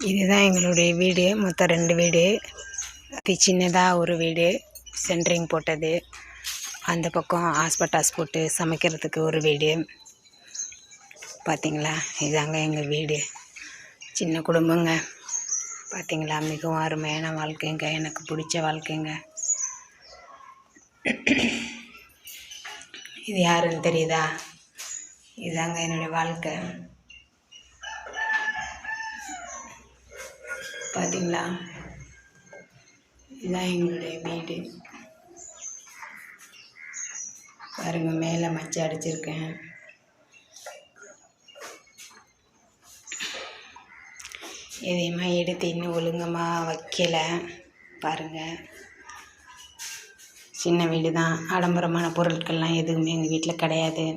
இதுதான் எங்களுடைய வீடு. மொத்தம் 2 வீடு. அது சின்னதாக ஒரு வீடு சென்ட்ரிங் போட்டது. அந்த பக்கம் ஹாஸ்பட்டாஸ் போட்டு சமைக்கிறதுக்கு ஒரு வீடு. பார்த்திங்களா, இதாங்க எங்கள் வீடு. சின்ன குடும்பங்க. பார்த்திங்களா, மிகவும் அருமையான வாழ்க்கைங்க, எனக்கு பிடிச்ச வாழ்க்கைங்க. இது யாருன்னு தெரியுதா? இதாங்க என்னுடைய வாழ்க்கை. பார்த்தீங்களா, இதுதான் எங்களுடைய வீடு. பாருங்க, மேலே மச்சை அடிச்சிருக்கேன். எதையுமா எடுத்து இன்னும் ஒழுங்கமாக வைக்கலை. பாருங்கள், சின்ன வீடு தான். ஆடம்பரமான பொருட்கள்லாம் எதுவுமே எங்கள் வீட்டில் கிடையாது.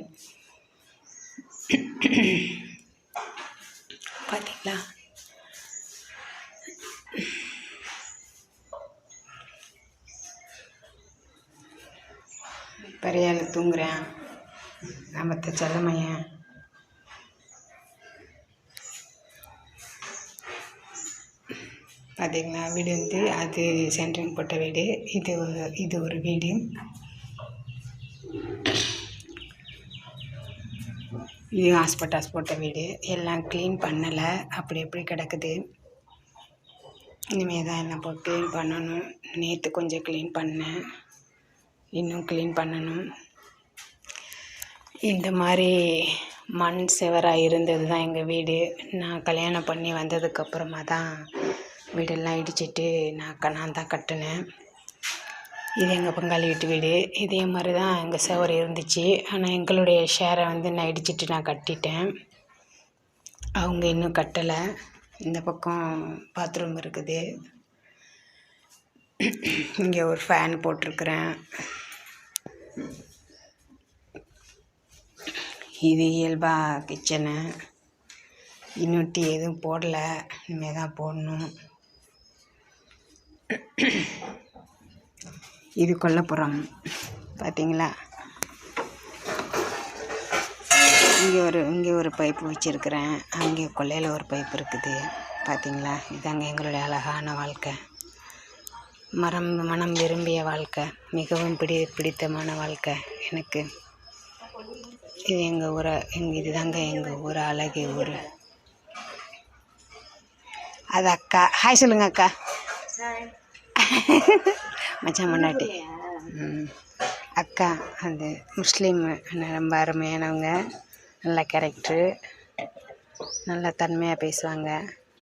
பார்த்தீங்களா, பெரியாள் தூங்குறேன். நம்ம செல்லமையன். பார்த்தீங்களா, வீடு வந்து அது சென்ட்ரிங் போட்ட வீடு. இது ஒரு வீடு. இது ஹாஸ்பட்டாஸ் போட்ட வீடு. எல்லாம் க்ளீன் பண்ணலை, அப்படி எப்படி கிடக்குது. இனிமேல் தான் எல்லாம் போட்டு க்ளீன் பண்ணணும். நேற்று கொஞ்சம் க்ளீன் பண்ணேன், இன்னும் க்ளீன் பண்ணணும். இந்த மாதிரி மண் செவராக இருந்தது தான் எங்கள் வீடு. நான் கல்யாணம் பண்ணி வந்ததுக்கப்புறமா தான் வீடெல்லாம் இடிச்சிட்டு நான் தான் கட்டினேன். இது எங்கள் பங்காளி வீட்டு வீடு. இதே மாதிரி தான் எங்கள் செவர் இருந்துச்சு. ஆனால் எங்களுடைய ஷேரை வந்து நான் இடிச்சிட்டு நான் கட்டிட்டேன். அவங்க இன்னும் கட்டலை. இந்த பக்கம் பாத்ரூம் இருக்குது. இங்கே ஒரு ஃபேன் போட்டிருக்கிறேன். இது இயல்பாக கிச்சனு. இன்னும் டீ எதுவும் போடலை, இனிமேல் தான் போடணும். இது கொல்லைப்புறம். பார்த்தீங்களா, இங்கே ஒரு பைப்பு வச்சுருக்கிறேன். அங்கே கொல்லையில் ஒரு பைப்பு இருக்குது. பார்த்தீங்களா, இதாங்க எங்களுடைய அழகான வாழ்க்கை. மனம் விரும்பிய வாழ்க்கை, மிகவும் பிடித்தமான வாழ்க்கை எனக்கு. இது எங்கள் ஊரை இதுதாங்க எங்கள் ஊர், அழகு ஊர். அது அக்கா. ஹாய் சொல்லுங்க அக்கா. மச்சான் முன்னாடி அக்கா. அது முஸ்லீம். ரொம்ப அருமையானவங்க, நல்ல கேரக்டரு, நல்ல தன்மையாக பேசுவாங்க.